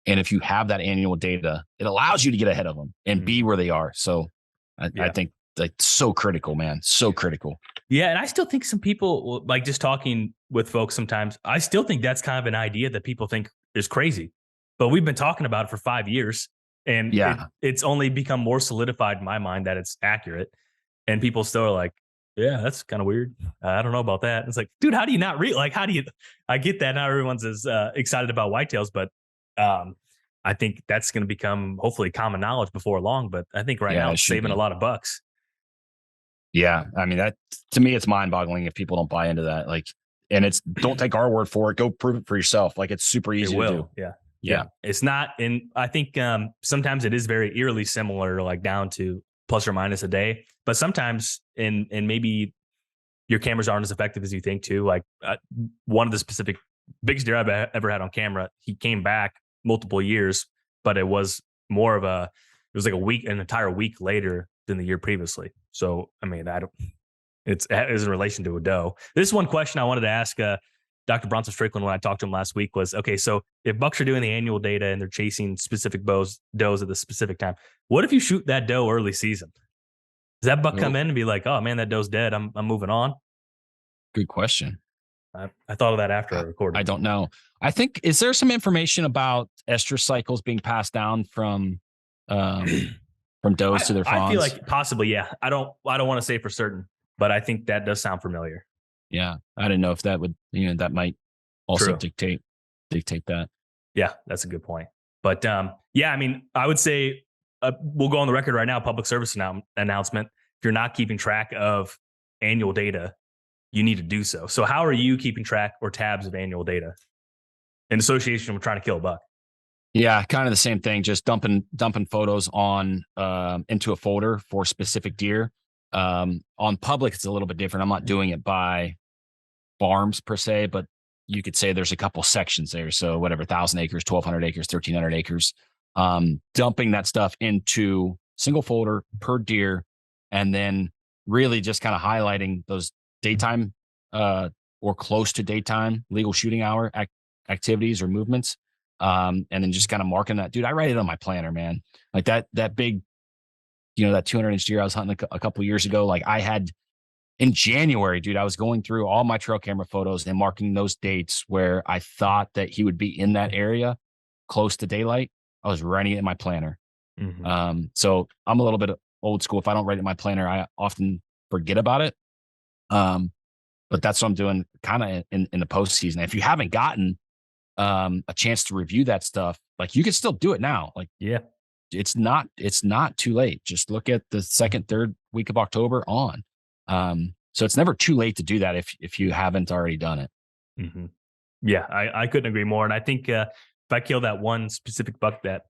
And if you have that annual data, it allows you to get ahead of them and be where they are. So I think like so critical, man. So critical. Yeah. And I still think some people, like just talking with folks sometimes, I still think that's kind of an idea that people think is crazy. But we've been talking about it for 5 years. And it's only become more solidified in my mind that it's accurate. And people still are like, yeah, that's kind of weird. I don't know about that. It's like, dude, how do you not I get that not everyone's as excited about whitetails, but I think that's going to become hopefully common knowledge before long. But I think now it's saving a lot of bucks. Yeah. I mean, that to me, it's mind boggling if people don't buy into that. Like, and don't take our word for it. Go prove it for yourself. Like, it's super easy to do. Yeah. It's not. And I think sometimes it is very eerily similar, like down to plus or minus a day. But sometimes, and maybe your cameras aren't as effective as you think too. Like one of the specific biggest deer I've ever had on camera, he came back multiple years, but it was more of it was like an entire week later than the year previously. So, I mean, it's in relation to a doe. This is one question I wanted to ask Dr. Bronson Strickland when I talked to him last week was, okay, so if bucks are doing the annual data and they're chasing specific does at the specific time, what if you shoot that doe early season? Does that buck come in and be like, oh man, that doe's dead, I'm moving on? Good question. I thought of that after I recorded. I don't know. I think, is there some information about estrus cycles being passed down from does to their fawns? I feel like possibly, yeah. I don't want to say for certain, but I think that does sound familiar. Yeah. I didn't know if that would, that might also dictate that. Yeah, that's a good point. But yeah, I mean, I would say we'll go on the record right now, public service announcement. If you're not keeping track of annual data, you need to do so. So how are you keeping track or tabs of annual data in association with trying to kill a buck? Yeah, kind of the same thing. Just dumping photos on into a folder for specific deer. On public, it's a little bit different. I'm not doing it by farms per se, but you could say there's a couple sections there. So whatever, 1,000 acres, 1,200 acres, 1,300 acres, dumping that stuff into single folder per deer, and then really just kind of highlighting those daytime or close to daytime legal shooting hour activities or movements. And then just kind of marking that. Dude, I write it on my planner, man. Like that big, that 200-inch deer I was hunting a couple years ago. Like I had in January, dude, I was going through all my trail camera photos and marking those dates where I thought that he would be in that area close to daylight. I was writing it in my planner. So I'm a little bit old school. If I don't write it in my planner, I often forget about it. But that's what I'm doing kind of in the postseason. If you haven't gotten a chance to review that stuff, like you can still do it now. Like, yeah, it's not too late. Just look at the second, third week of October on. So it's never too late to do that if you haven't already done it. Yeah, I couldn't agree more. And I think if I kill that one specific buck that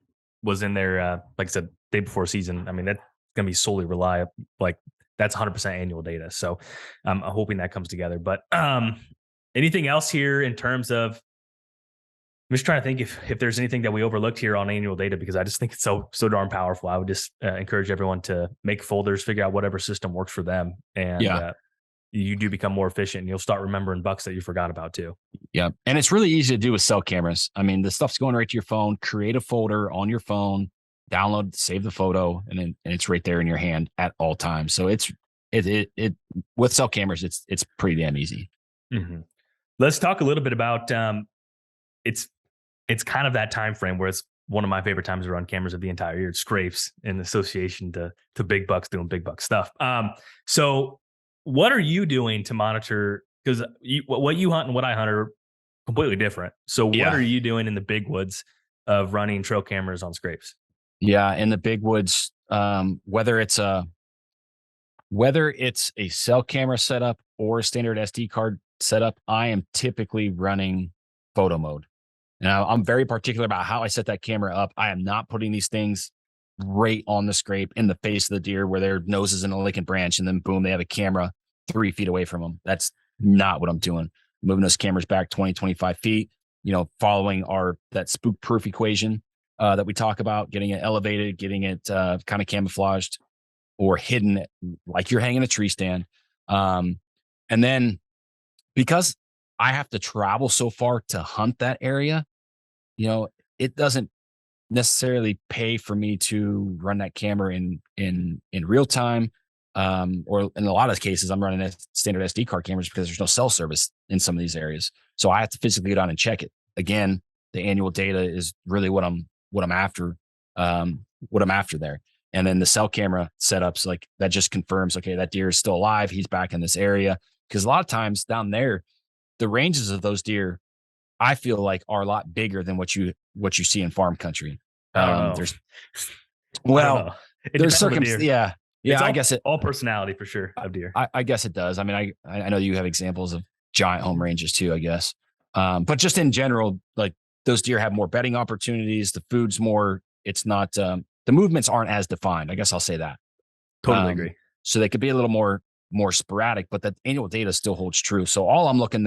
was in there, like I said, day before season, I mean, that's going to be solely reliable. Like that's 100% annual data. So I'm hoping that comes together. But anything else here in terms of, I'm just trying to think if there's anything that we overlooked here on annual data, because I just think it's so darn powerful. I would just encourage everyone to make folders, figure out whatever system works for them. And you do become more efficient and you'll start remembering bucks that you forgot about too. Yeah. And it's really easy to do with cell cameras. I mean, the stuff's going right to your phone. Create a folder on your phone, download, save the photo, and it's right there in your hand at all times. So it with cell cameras, it's pretty damn easy. Let's talk a little bit about it's kind of that time frame where it's one of my favorite times to run cameras of the entire year. It scrapes in association to big bucks doing big buck stuff. So what are you doing to monitor? Because what you hunt and what I hunt are completely different. So what are you doing in the big woods of running trail cameras on scrapes? Yeah, in the big woods, whether it's a cell camera setup or a standard SD card setup, I am typically running photo mode. Now, I'm very particular about how I set that camera up. I am not putting these things right on the scrape in the face of the deer where their nose is in a licking branch and then boom, they have a camera 3 feet away from them. That's not what I'm doing. Moving those cameras back 20, 25 feet, following that spook proof equation that we talk about, getting it elevated, getting it kind of camouflaged or hidden like you're hanging a tree stand. And then because I have to travel so far to hunt that area, it doesn't necessarily pay for me to run that camera in real time. Or in a lot of cases, I'm running standard SD card cameras because there's no cell service in some of these areas. So I have to physically go down and check it. Again, the annual data is really what I'm after there. And then the cell camera setups, like that just confirms, okay, that deer is still alive. He's back in this area. Because a lot of times down there, the ranges of those deer, I feel like are a lot bigger than what you see in farm country. There's circumstances. Yeah. Yeah. I guess all personality for sure of deer. I guess it does. I mean, I know you have examples of giant home ranges too, I guess. But just in general, like those deer have more bedding opportunities. The food's more, it's not, the movements aren't as defined. I guess I'll say that. Totally agree. So they could be a little more sporadic, but the annual data still holds true. So all I'm looking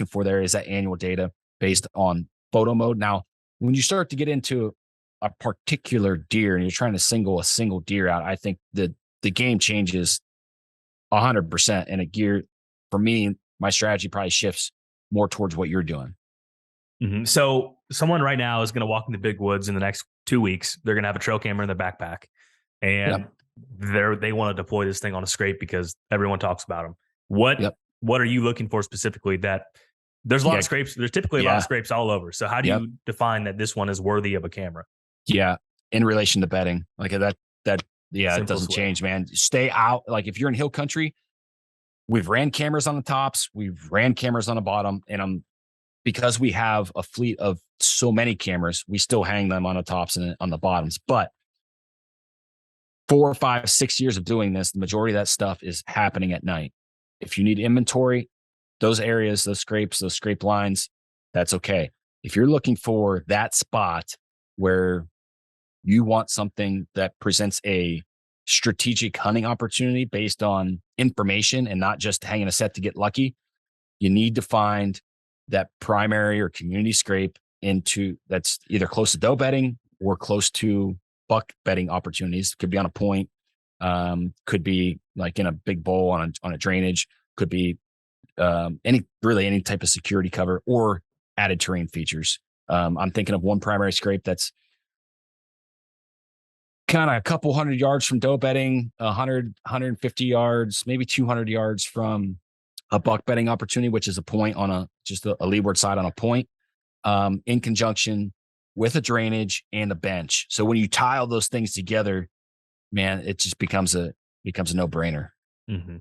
for there is that annual data based on photo mode. Now, when you start to get into a particular deer and you're trying to single a single deer out, I think the game changes 100%. And a gear, for me, my strategy probably shifts more towards what you're doing. So someone right now is going to walk in the big woods in the next 2 weeks. They're going to have a trail camera in their backpack, and they want to deploy this thing on a scrape because everyone talks about them. What are you looking for specifically? That there's a lot of scrapes. There's typically a lot of scrapes all over. So how do you define that this one is worthy of a camera? Yeah. In relation to bedding, like that, it doesn't change, man. Stay out. Like if you're in hill country, we've ran cameras on the tops, we've ran cameras on the bottom, and because we have a fleet of so many cameras, we still hang them on the tops and on the bottoms. But 4, 5, 6 years of doing this, the majority of that stuff is happening at night. If you need inventory, those areas, those scrapes, those scrape lines, that's okay. If you're looking for that spot where you want something that presents a strategic hunting opportunity based on information and not just hanging a set to get lucky, you need to find that primary or community scrape that's either close to doe bedding or close to buck bedding opportunities. Could be on a point, could be like in a big bowl on a drainage, could be any type of security cover or added terrain features. I'm thinking of one primary scrape that's kind of a couple 100 yards from doe bedding, 150 yards, maybe 200 yards from a buck bedding opportunity, which is a point on just a leeward side on a point, in conjunction with a drainage and a bench. So when you tie all those things together, man, it just becomes a no brainer. Mm-hmm.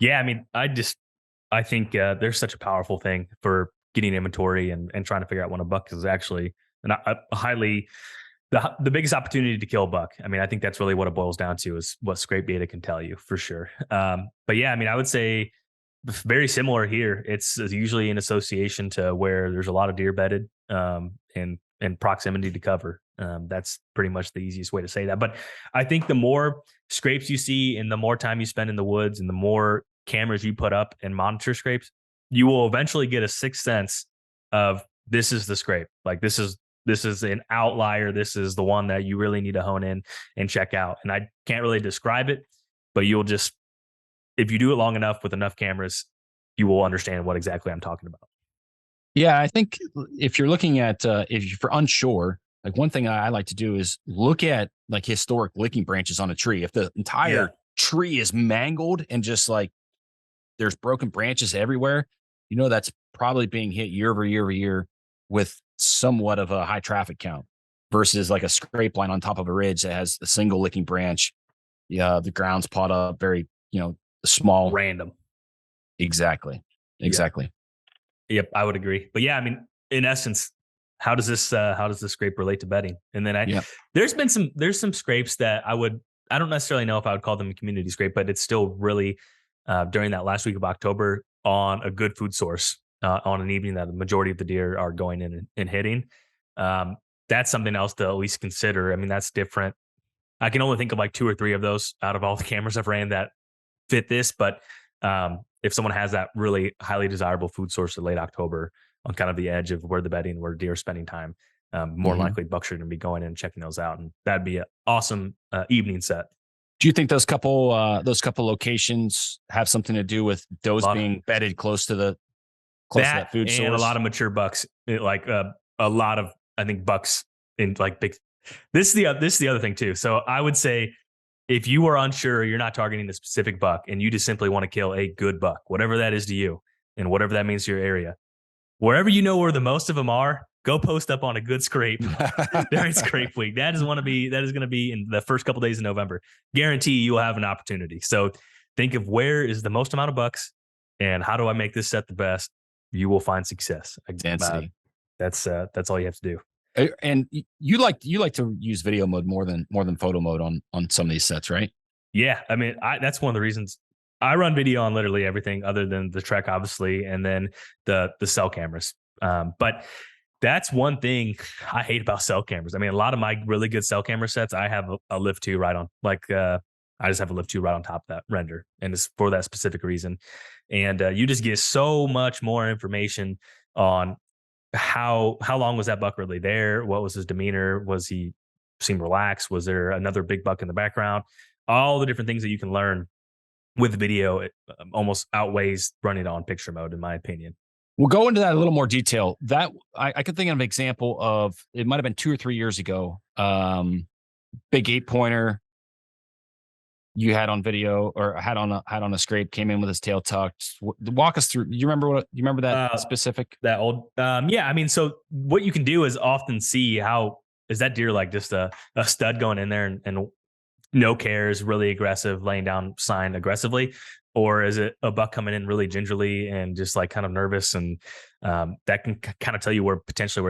Yeah. I mean, I think there's such a powerful thing for getting inventory and trying to figure out when a buck is actually the biggest opportunity to kill a buck. I mean, I think that's really what it boils down to, is what scrape data can tell you for sure. But yeah, I mean, I would say very similar here. It's usually in association to where there's a lot of deer bedded, and proximity to cover. That's pretty much the easiest way to say that. But I think the more scrapes you see and the more time you spend in the woods and the more cameras you put up and monitor scrapes, you will eventually get a sixth sense of, this is the scrape. Like, this is an outlier. This is the one that you really need to hone in and check out. And I can't really describe it, but if you do it long enough with enough cameras, you will understand what exactly I'm talking about. Yeah, I think if you're looking at, if you're unsure, like one thing I like to do is look at like historic licking branches on a tree. If the entire tree is mangled and just like there's broken branches everywhere, that's probably being hit year over year over year with somewhat of a high traffic count, versus like a scrape line on top of a ridge that has a single licking branch. Yeah, the ground's pot up, very, small, random. Exactly. Yep, I would agree. But yeah, I mean, in essence, how does this scrape relate to bedding? And then there's some scrapes that I don't necessarily know if I would call them a community scrape, but it's still really during that last week of October on a good food source, on an evening that the majority of the deer are going in and hitting. That's something else to at least consider. I mean, that's different. I can only think of like 2 or 3 of those out of all the cameras I've ran that fit this, but if someone has that really highly desirable food source in late October on kind of the edge of where the bedding, where deer are spending time, more likely bucks are going to be going in and checking those out, and that'd be an awesome evening set. Do you think those couple locations have something to do with does being bedded close to that food source? And a lot of mature bucks, like a lot of, I think, bucks in like big. This is the other thing too. So I would say, if you are unsure, you're not targeting a specific buck, and you just simply want to kill a good buck, whatever that is to you, and whatever that means to your area, wherever where the most of them are, go post up on a good scrape during scrape week. That is going to be in the first couple days of November. Guarantee you will have an opportunity. So think of where is the most amount of bucks, and how do I make this set the best? You will find success. Density. That's all you have to do. And you like to use video mode more than photo mode on some of these sets, right? Yeah, I mean, that's one of the reasons I run video on literally everything other than the Trek, obviously, and then the cell cameras. But that's one thing I hate about cell cameras. I mean, a lot of my really good cell camera sets, I have a Lift 2 right on. I just have a Lift 2 right on top of that render, and it's for that specific reason. And you just get so much more information on how long was that buck really there? What was his demeanor? Was he seem relaxed? Was there another big buck in the background? All the different things that you can learn with video, it almost outweighs running it on picture mode, in my opinion. We'll go into that in a little more detail. That I could think of an example of, it might have been 2 or 3 years ago. Big 8-pointer you had on video, or had on a scrape, came in with his tail tucked. Walk us through. You remember that specific? That old? Yeah. I mean, so what you can do is often see how is that deer like just a stud going in there and no cares, really aggressive, laying down sign aggressively, or is it a buck coming in really gingerly and just like kind of nervous, and that can kind of tell you where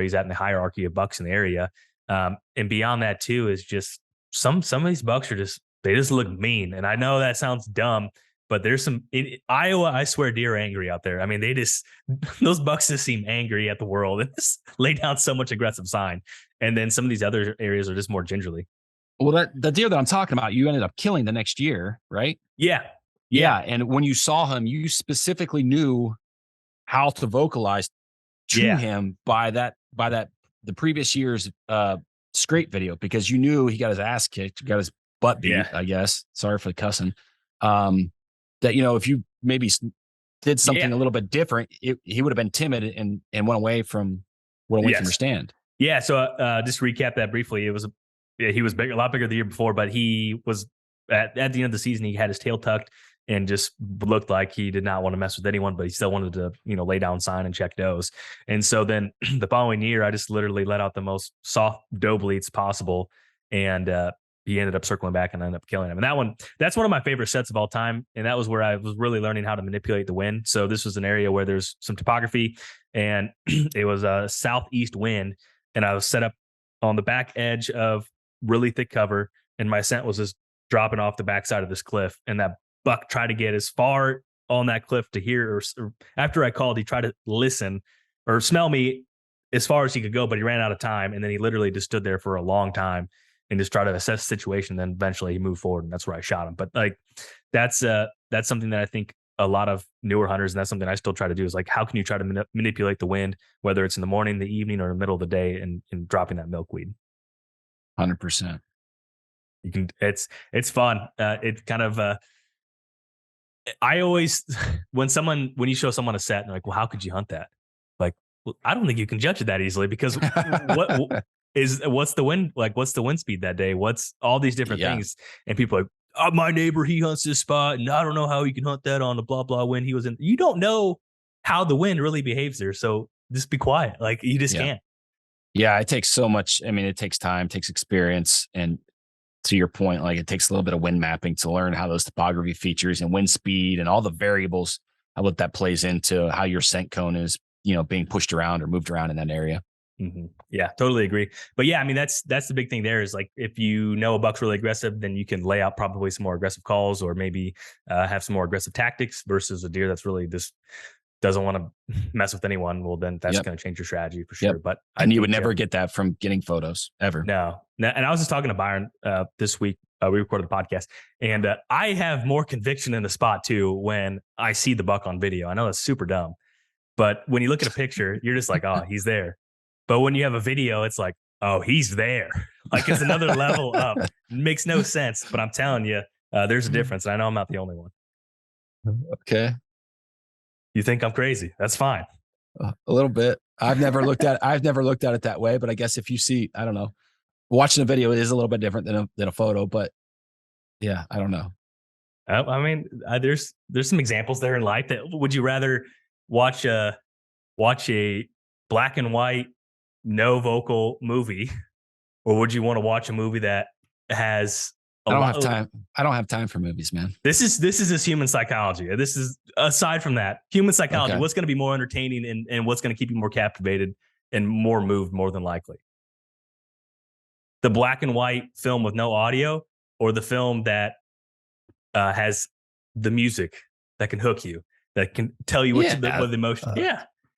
he's at in the hierarchy of bucks in the area. And beyond that too is just some of these bucks are they just look mean. And I know that sounds dumb, but there's some in Iowa, I swear, deer are angry out there. I mean, those bucks just seem angry at the world and just lay down so much aggressive sign. And then some of these other areas are just more gingerly. Well, the deer that I'm talking about, you ended up killing the next year, right? Yeah. And when you saw him, you specifically knew how to vocalize to him by the previous year's scrape video, because you knew he got his ass kicked, got his butt beat, I guess. Sorry for the cussing. That, if you maybe did something a little bit different, he would have been timid and went away from What a win from Yes. your stand. Yeah. So just to recap that briefly, he was bigger, a lot bigger the year before, but he was at the end of the season, he had his tail tucked and just looked like he did not want to mess with anyone, but he still wanted to, lay down sign and check does. And so then the following year, I just literally let out the most soft doe bleats possible. And he ended up circling back and ended up killing him. And that's one of my favorite sets of all time. And that was where I was really learning how to manipulate the wind. So this was an area where there's some topography, and it was a southeast wind. And I was set up on the back edge of really thick cover, and my scent was just dropping off the backside of this cliff. And that buck tried to get as far on that cliff to hear, or after I called, he tried to listen or smell me as far as he could go, but he ran out of time. And then he literally just stood there for a long time and just try to assess the situation. Then eventually he moved forward, and that's where I shot him. But like, that's something that I think a lot of newer hunters, and that's something I still try to do, is like, how can you try to manipulate the wind, whether it's in the morning, the evening, or the middle of the day, and dropping that milkweed. 100%. You can, it's fun. It kind of, I always, when you show someone a set and they're like, well, how could you hunt that? Like, well, I don't think you can judge it that easily, because what's the wind, like, what's the wind speed that day? What's all these different things? And people are like, oh, my neighbor, he hunts this spot, and I don't know how he can hunt that on the blah, blah wind he was in. You don't know how the wind really behaves there. So just be quiet. Like, you just can't. Yeah. It takes so much. I mean, it takes time, takes experience. And to your point, like, it takes a little bit of wind mapping to learn how those topography features and wind speed and all the variables, how what that plays into how your scent cone is, being pushed around or moved around in that area. Mm-hmm. Yeah, totally agree. But yeah, I mean, that's the big thing there, is like, if you know a buck's really aggressive, then you can lay out probably some more aggressive calls, or maybe have some more aggressive tactics, versus a deer that's really just doesn't want to mess with anyone. Well, then that's going to change your strategy for sure. But you would never get that from getting photos ever. No. And I was just talking to Byron this week. We recorded the podcast, and I have more conviction in the spot too when I see the buck on video. I know that's super dumb, but when you look at a picture, you're just like, oh, he's there. But when you have a video, it's like, oh, he's there. Like, it's another level up. It makes no sense, but I'm telling you, there's a difference. And I know I'm not the only one. Okay. You think I'm crazy? That's fine. A little bit. I've never looked at it that way, but I guess if you see, I don't know, watching a video is a little bit different than a photo, but yeah, I don't know. I mean, there's some examples there in life. That would you rather watch a black and white, no vocal movie, or would you want to watch a movie that has I don't have time. I don't have time for movies, man. This is just human psychology. This is, aside from that, human psychology. Okay. What's going to be more entertaining and what's going to keep you more captivated and more moved, more than likely? The black and white film with no audio, or the film that has the music that can hook you, that can tell you what the emotion.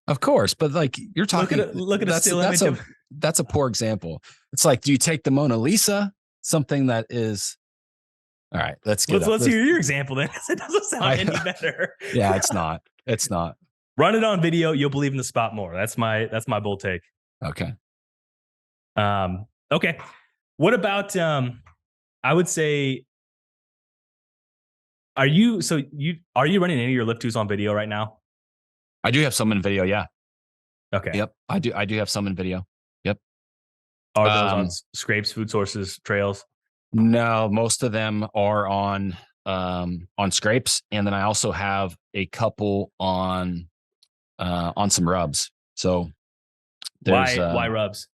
Of course, but like, you're talking. Look at a still image of. That's a poor example. It's like, do you take the Mona Lisa, something that is? All right, let's hear your example then. It doesn't sound any better. Yeah, it's not. It's not. Run it on video. You'll believe in the spot more. That's my bold take. Okay. Okay. What about I would say, are you running any of your lift twos on video right now? I do have some in video, yeah. Okay. Yep. I do have some in video. Yep. Are those on scrapes, food sources, trails? No, most of them are on scrapes, and then I also have a couple on some rubs. So why rubs?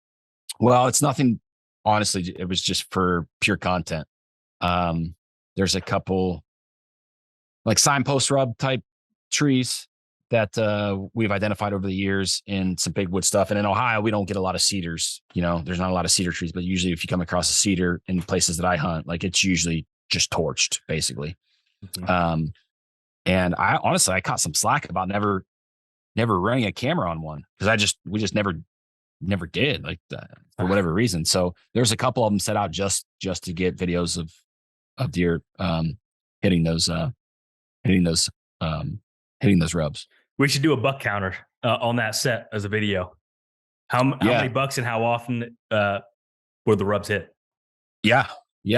Well, it's nothing. Honestly, it was just for pure content. There's a couple like signpost rub type trees that we've identified over the years in some big wood stuff. And in Ohio, we don't get a lot of cedars. There's not a lot of cedar trees, but usually if you come across a cedar in places that I hunt, like, it's usually just torched, basically. Mm-hmm. And I caught some slack about never running a camera on one, because we just never did, like, for whatever reason. So there's a couple of them set out just to get videos of deer hitting those rubs. We should do a buck counter on that set as a video. How many bucks and how often were the rubs hit? Yeah,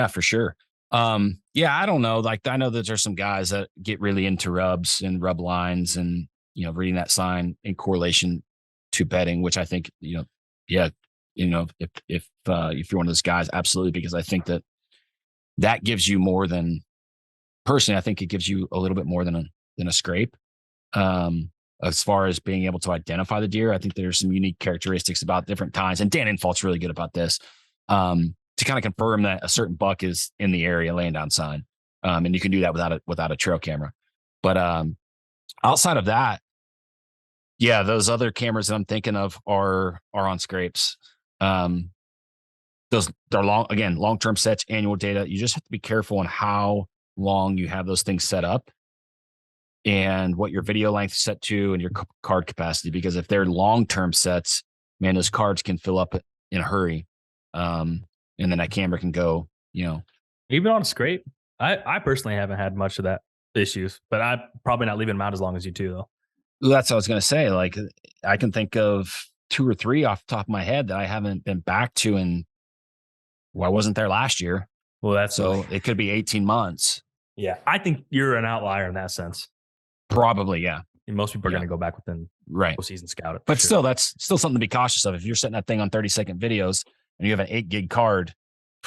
for sure. I don't know. Like, I know that there's some guys that get really into rubs and rub lines and, reading that sign in correlation to bedding, which I think, yeah, if you're one of those guys, absolutely, because I think that gives you more than, personally, I think it gives you a little bit more than a scrape. As far as being able to identify the deer, I think there's some unique characteristics about different times. And Dan Infalt's really good about this, to kind of confirm that a certain buck is in the area laying down sign. And you can do that without a trail camera. But outside of that, yeah, those other cameras that I'm thinking of are on scrapes. They're long-term sets, annual data. You just have to be careful on how long you have those things set up and what your video length is set to and your card capacity. Because if they're long-term sets, man, those cards can fill up in a hurry. And then that camera can go, Even on a scrape, I personally haven't had much of that issues, but I'm probably not leaving them out as long as you too, though. That's what I was going to say. Like, I can think of 2 or 3 off the top of my head that I haven't been back to, and I wasn't there last year. Well, that's so it could be 18 months. Yeah, I think you're an outlier in that sense. Probably, yeah. And most people are going to go back within season scout it. But still, that's still something to be cautious of. If you're setting that thing on 30-second videos and you have an 8 gig card,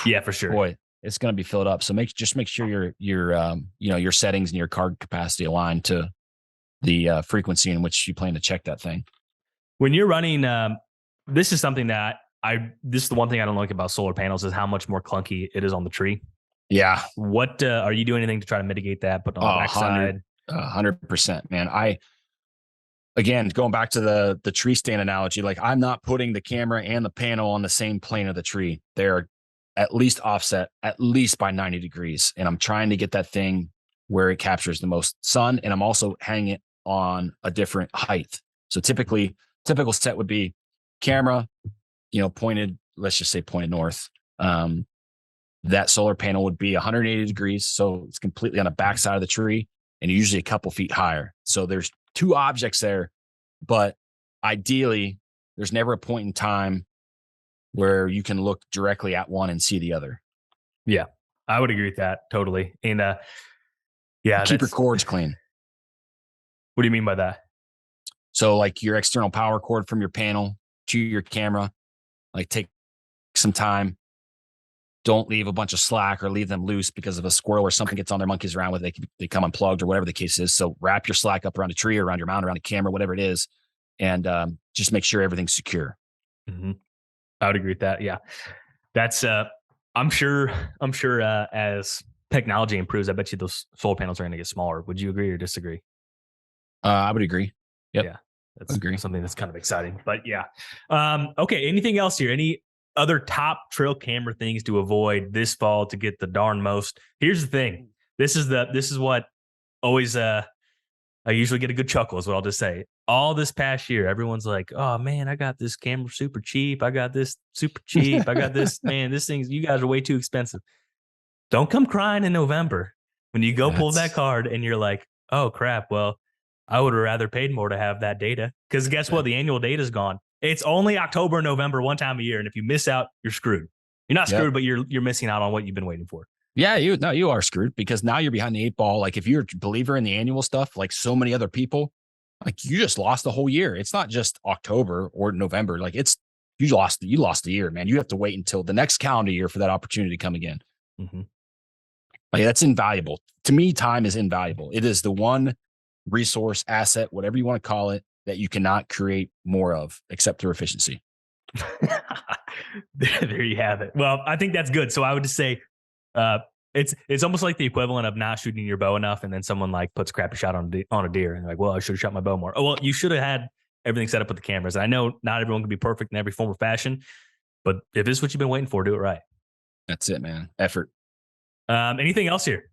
yeah, for sure, boy, it's going to be filled up. So make sure your settings and your card capacity align to the frequency in which you plan to check that thing. When you're running, this is something that this is the one thing I don't like about solar panels is how much more clunky it is on the tree. Yeah. What are you doing anything to try to mitigate that? But on the backside, 100%, man. Again, going back to the tree stand analogy, like I'm not putting the camera and the panel on the same plane of the tree. They're at least offset at least by 90 degrees. And I'm trying to get that thing where it captures the most sun. And I'm also hanging it on a different height. So typical set would be camera, pointed, let's just say pointed north. That solar panel would be 180 degrees. So it's completely on the backside of the tree and usually a couple feet higher. So there's 2 objects there, but ideally there's never a point in time where you can look directly at one and see the other. Yeah, I would agree with that totally. And keep your cords clean. What do you mean by that? So like your external power cord from your panel to your camera, like take some time. Don't leave a bunch of slack or leave them loose because if a squirrel or something gets on their monkeys around with it, they come unplugged or whatever the case is. So wrap your slack up around a tree or around your mount, around a camera, whatever it is. And just make sure everything's secure. Mm-hmm. I would agree with that. Yeah. That's I'm sure as technology improves, I bet you those solar panels are going to get smaller. Would you agree or disagree? I would agree. Yep. Yeah. That's something that's kind of exciting, but yeah. Okay. Anything else here? Any other top trail camera things to avoid this fall to get the darn most? Here's the thing. This is what always, I usually get a good chuckle is what I'll just say. All this past year, everyone's like, oh man, I got this camera super cheap. I got this super cheap. I got this, man, you guys are way too expensive. Don't come crying in November when you go pull that card and you're like, oh crap. Well, I would have rather paid more to have that data. Because guess what? The annual data is gone. It's only October and November one time a year. And if you miss out, you're screwed. You're not screwed, but you're missing out on what you've been waiting for. Yeah, you are screwed because now you're behind the 8 ball. Like if you're a believer in the annual stuff, like so many other people, like you just lost the whole year. It's not just October or November. Like you lost the year, man. You have to wait until the next calendar year for that opportunity to come again. Mm-hmm. Like that's invaluable. To me, time is invaluable. It is the one resource, asset, whatever you want to call it, that you cannot create more of except through efficiency. There you have it. Well, I think that's good. So I would just say it's almost like the equivalent of not shooting your bow enough, and then someone like puts a crappy shot on a deer, and like, well, I should have shot my bow more. Oh, well, you should have had everything set up with the cameras. And I know not everyone can be perfect in every form or fashion, but if this is what you've been waiting for, do it right. That's it, man. Effort. Anything else here?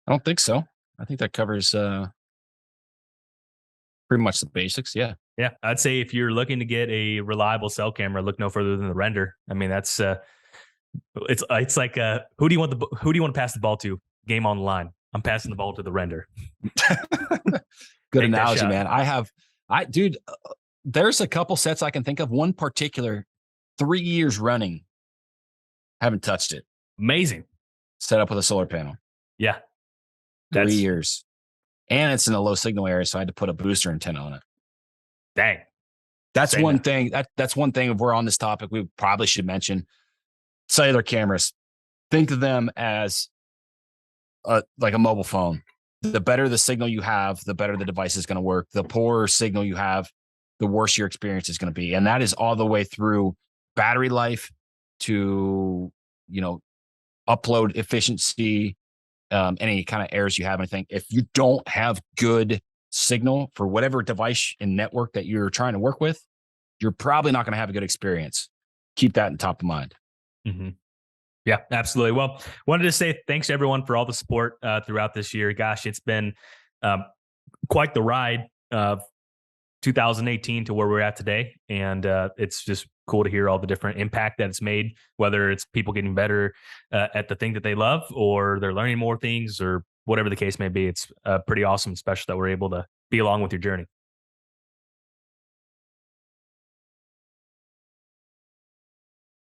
I don't think so. I think that covers pretty much the basics. Yeah. Yeah. I'd say if you're looking to get a reliable cell camera, look no further than the Render. I mean, that's it's like who do you want to pass the ball to? Game on the line. I'm passing the ball to the Render. Good analogy, man. Dude, there's a couple sets I can think of. One particular, 3 years running, haven't touched it. Amazing. Set up with a solar panel. Yeah. 3 years. And it's in a low signal area, so I had to put a booster antenna on it. Dang. That's Same one here. thing. That's one thing. If we're on this topic, we probably should mention cellular cameras. Think of them as like a mobile phone. The better the signal you have, the better the device is going to work. The poorer signal you have, the worse your experience is going to be. And that is all the way through battery life to, upload efficiency, any kind of errors you have, anything. If you don't have good signal for whatever device and network that you're trying to work with, you're probably not going to have a good experience. Keep that in top of mind. Mm-hmm. Yeah, absolutely. Well, wanted to say thanks to everyone for all the support throughout this year. Gosh, it's been quite the ride of 2018 to where we're at today. And it's just cool to hear all the different impact that it's made, whether it's people getting better at the thing that they love or they're learning more things or whatever the case may be. It's pretty awesome, especially that we're able to be along with your journey.